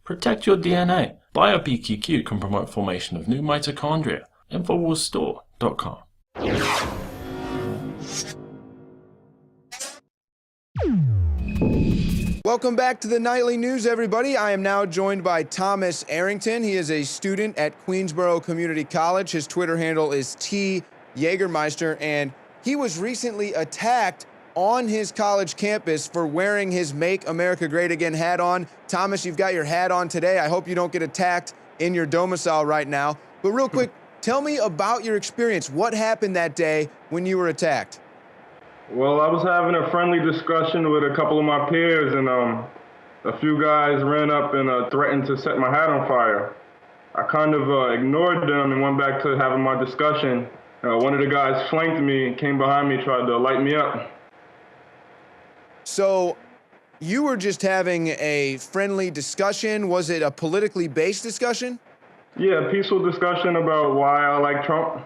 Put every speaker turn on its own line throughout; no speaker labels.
Protect your DNA. BioPQQ can promote formation of new mitochondria. Infowarsstore.com.
Welcome back to the Nightly News, everybody. I am now joined by Thomas Arrington. He is a student at Queensborough Community College. His Twitter handle is @Jägermeister, and he was recently attacked on his college campus for wearing his Make America Great Again hat on. Thomas, you've got your hat on today. I hope you don't get attacked in your domicile right now. But real quick, tell me about your experience. What happened that day when you were attacked?
Well, I was having a friendly discussion with a couple of my peers, and a few guys ran up and threatened to set my hat on fire. I kind of ignored them and went back to having my discussion. One of the guys flanked me, came behind me, tried to light me up.
So you were just having a friendly discussion. Was it a politically based discussion?
Yeah, peaceful discussion about why I like Trump.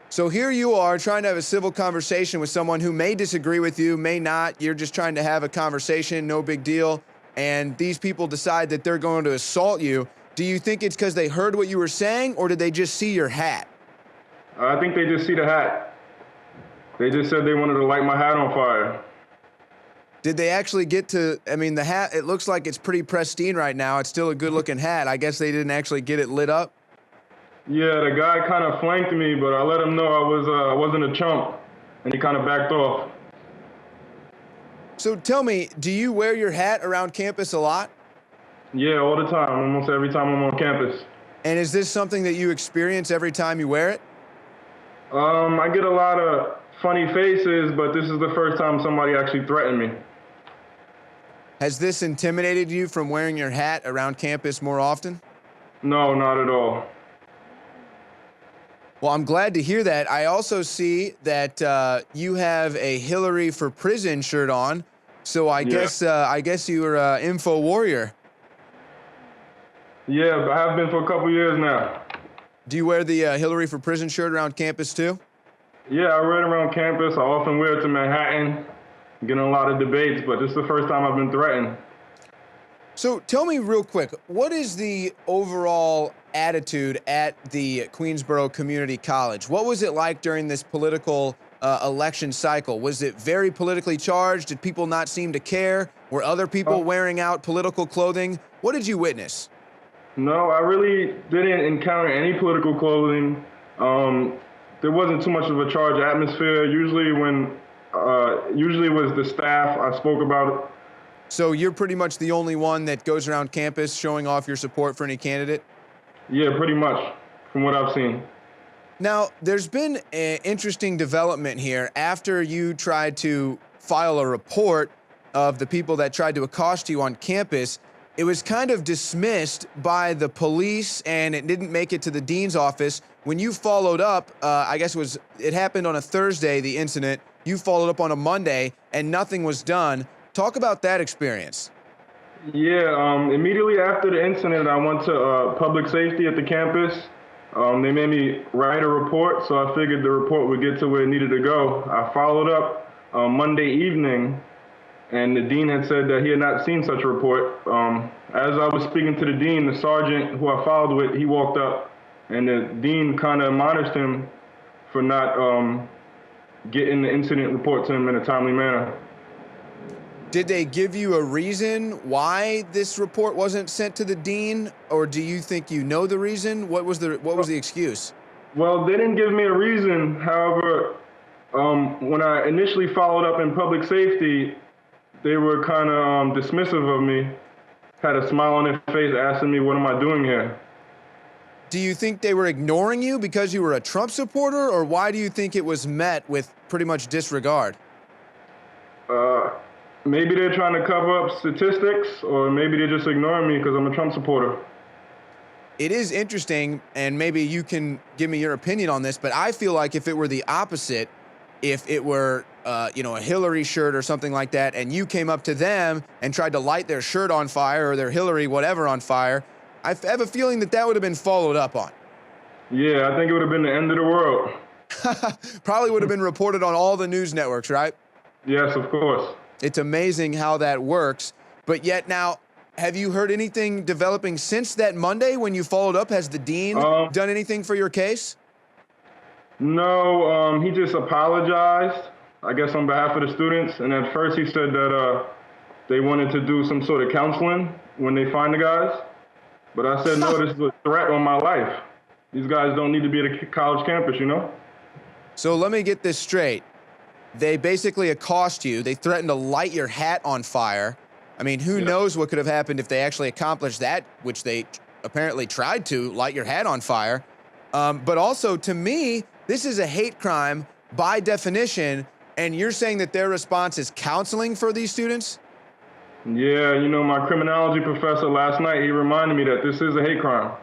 So here you are trying to have a civil conversation with someone who may disagree with you, may not. You're just trying to have a conversation, no big deal. And these people decide that they're going to assault you. Do you think it's because they heard what you were saying, or did they just see your hat?
I think they just see the hat. They just said they wanted to light my hat on fire.
Did they actually get to, I mean, the hat, it looks like it's pretty pristine right now. It's still a good looking hat. I guess they didn't actually get it lit up.
Yeah, the guy kind of flanked me, but I let him know I wasn't a chump, and he kind of backed off.
So tell me, do you wear your hat around campus a lot?
Yeah, all the time, almost every time I'm on campus.
And is this something that you experience every time you wear it?
I get a lot of funny faces, but this is the first time somebody actually threatened me.
Has this intimidated you from wearing your hat around campus more often?
No, not at all.
Well, I'm glad to hear that. I also see that you have a Hillary for Prison shirt on, so I guess you were an info warrior.
Yeah, I have been for a couple years now.
Do you wear the Hillary for Prison shirt around campus too?
Yeah, I wear it around campus. I often wear it to Manhattan. Getting a lot of debates, but this is the first time I've been threatened.
So tell me real quick, what is the overall attitude at the Queensborough Community College? What was it like during this political election cycle? Was it very politically charged? Did people not seem to care? Were other people wearing out political clothing? What did you witness?
No, I really didn't encounter any political clothing. There wasn't too much of a charged atmosphere. Usually it was the staff. I spoke about it.
So you're pretty much the only one that goes around campus showing off your support for any candidate?
Yeah, pretty much, from what I've seen.
Now, there's been an interesting development here. After you tried to file a report of the people that tried to accost you on campus, it was kind of dismissed by the police, and it didn't make it to the dean's office. When you followed up, I guess it happened on a Thursday, the incident. You followed up on a Monday, and nothing was done. Talk about that experience.
Yeah, immediately after the incident, I went to public safety at the campus. They made me write a report, so I figured the report would get to where it needed to go. I followed up Monday evening, and the dean had said that he had not seen such a report. As I was speaking to the dean, the sergeant who I filed with, he walked up, and the dean kind of admonished him for not getting the incident report to him in a timely manner.
Did they give you a reason why this report wasn't sent to the dean, or do you think you know the reason? What was the excuse?
Well, they didn't give me a reason. However, when I initially followed up in public safety, they were kind of dismissive of me, had a smile on their face asking me, what am I doing here?
Do you think they were ignoring you because you were a Trump supporter, or why do you think it was met with pretty much disregard?
Maybe they're trying to cover up statistics, or maybe they're just ignoring me because I'm a Trump supporter.
It is interesting, and maybe you can give me your opinion on this, but I feel like if it were the opposite, if it were a Hillary shirt or something like that, and you came up to them and tried to light their shirt on fire or their Hillary whatever on fire, I have a feeling that would have been followed up on.
Yeah, I think it would have been the end of the world.
Probably would have been reported on all the news networks, right?
Yes, of course.
It's amazing how that works. But yet now, Have you heard anything developing since that Monday when you followed up? Has the dean done anything for your case?
No, he just apologized, I guess on behalf of the students. And at first he said that they wanted to do some sort of counseling when they find the guys. But I said, no, this is a threat on my life. These guys don't need to be at a college campus, you know?
So let me get this straight. They basically accost you. They threatened to light your hat on fire. I mean, who knows what could have happened if they actually accomplished that, which they apparently tried to, light your hat on fire. But also, to me, this is a hate crime by definition, and you're saying that their response is counseling for these students?
Yeah, you know, my criminology professor last night, he reminded me that this is a hate crime.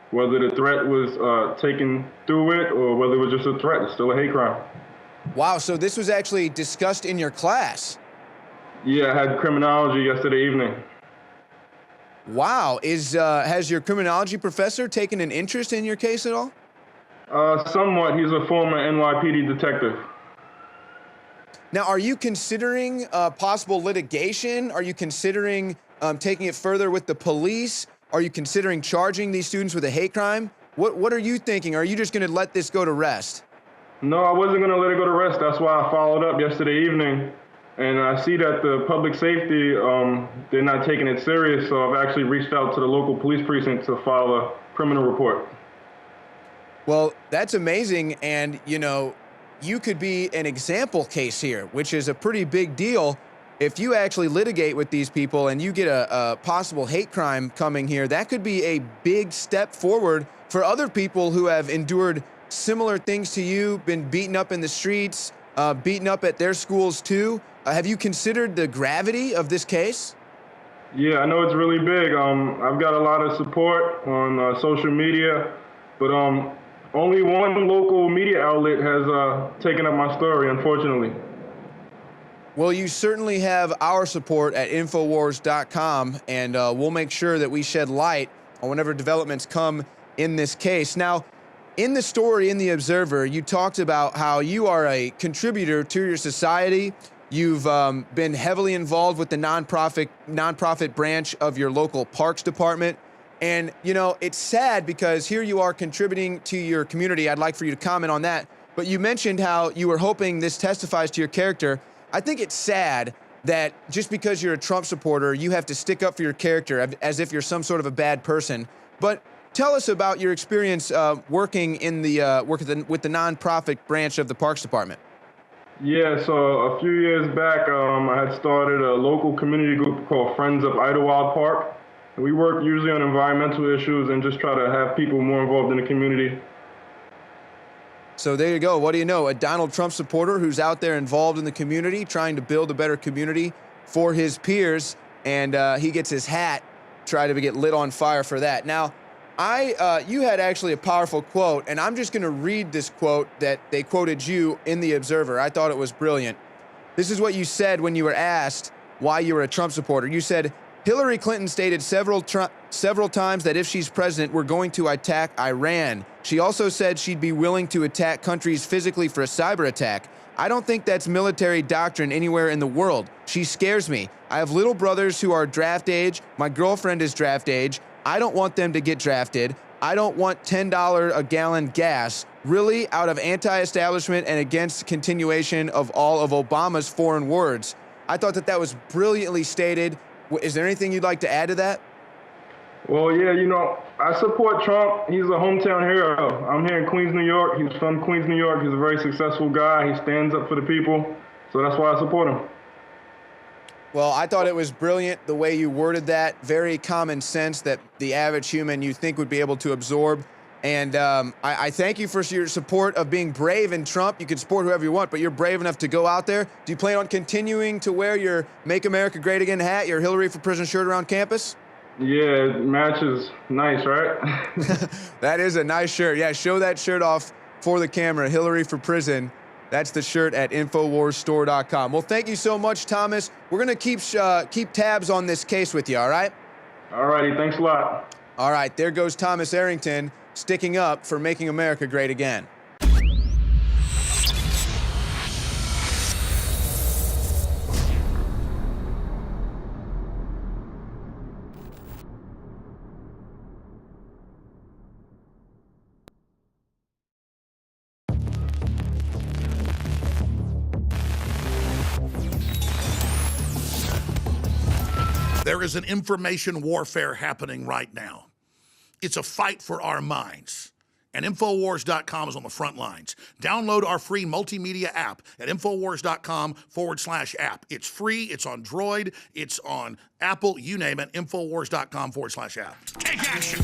Whether the threat was taken through it or whether it was just a threat, it's still a hate crime.
Wow, so this was actually discussed in your class?
Yeah, I had criminology yesterday evening.
Wow, has your criminology professor taken an interest in your case at all?
Somewhat. He's a former NYPD detective.
Now, are you considering possible litigation? Are you considering taking it further with the police? Are you considering charging these students with a hate crime? What are you thinking? Are you just going to let this go to rest?
No, I wasn't going to let it go to rest. That's why I followed up yesterday evening. And I see that the public safety, they're not taking it serious. So I've actually reached out to the local police precinct to file a criminal report.
Well, that's amazing. And, you know, you could be an example case here, which is a pretty big deal. If you actually litigate with these people and you get a possible hate crime coming here, that could be a big step forward for other people who have endured similar things to you, been beaten up in the streets, beaten up at their schools too. Have you considered the gravity of this case?
Yeah, I know it's really big. I've got a lot of support on social media, but only one local media outlet has taken up my story, unfortunately.
Well, you certainly have our support at Infowars.com, and we'll make sure that we shed light on whenever developments come in this case. Now, in the story in The Observer, you talked about how you are a contributor to your society. You've been heavily involved with the nonprofit branch of your local parks department. And, you know, it's sad because here you are contributing to your community. I'd like for you to comment on that. But you mentioned how you were hoping this testifies to your character. I think it's sad that just because you're a Trump supporter, you have to stick up for your character as if you're some sort of a bad person. But tell us about your experience working in the with the nonprofit branch of the Parks Department.
Yeah, so a few years back, I had started a local community group called Friends of Idlewild Park. And we work usually on environmental issues and just try to have people more involved in the community.
So there you go. What do you know? A Donald Trump supporter who's out there involved in the community, trying to build a better community for his peers, and he gets his hat try to get lit on fire for that. Now, you had actually a powerful quote, and I'm just going to read this quote that they quoted you in The Observer. I thought it was brilliant. This is what you said when you were asked why you were a Trump supporter. You said, Hillary Clinton stated several times that if she's president, we're going to attack Iran. She also said she'd be willing to attack countries physically for a cyber attack. I don't think that's military doctrine anywhere in the world. She scares me. I have little brothers who are draft age. My girlfriend is draft age. I don't want them to get drafted. I don't want $10 a gallon gas. Really, out of anti-establishment and against continuation of all of Obama's foreign words. I thought that was brilliantly stated. Is there anything you'd like to add to that?
Well, yeah, you know, I support Trump. He's a hometown hero. I'm here in Queens, New York. He's from Queens, New York. He's a very successful guy. He stands up for the people. So that's why I support him.
Well, I thought it was brilliant the way you worded that. Very common sense that the average human you think would be able to absorb. And I thank you for your support of being brave in Trump. You can support whoever you want, but you're brave enough to go out there. Do you plan on continuing to wear your Make America Great Again hat, your Hillary for President shirt around campus?
Yeah, it matches nice, right?
That is a nice shirt. Yeah, show that shirt off for the camera. Hillary for Prison. That's the shirt at InfoWarsStore.com. Well, thank you so much, Thomas. We're going to keep tabs on this case with you, all right?
All righty, thanks a lot.
All right, there goes Thomas Arrington, sticking up for making America great again.
There is an information warfare happening right now. It's a fight for our minds. And Infowars.com is on the front lines. Download our free multimedia app at Infowars.com/app. It's free, it's on Droid, it's on Apple, you name it, Infowars.com/app. Take action!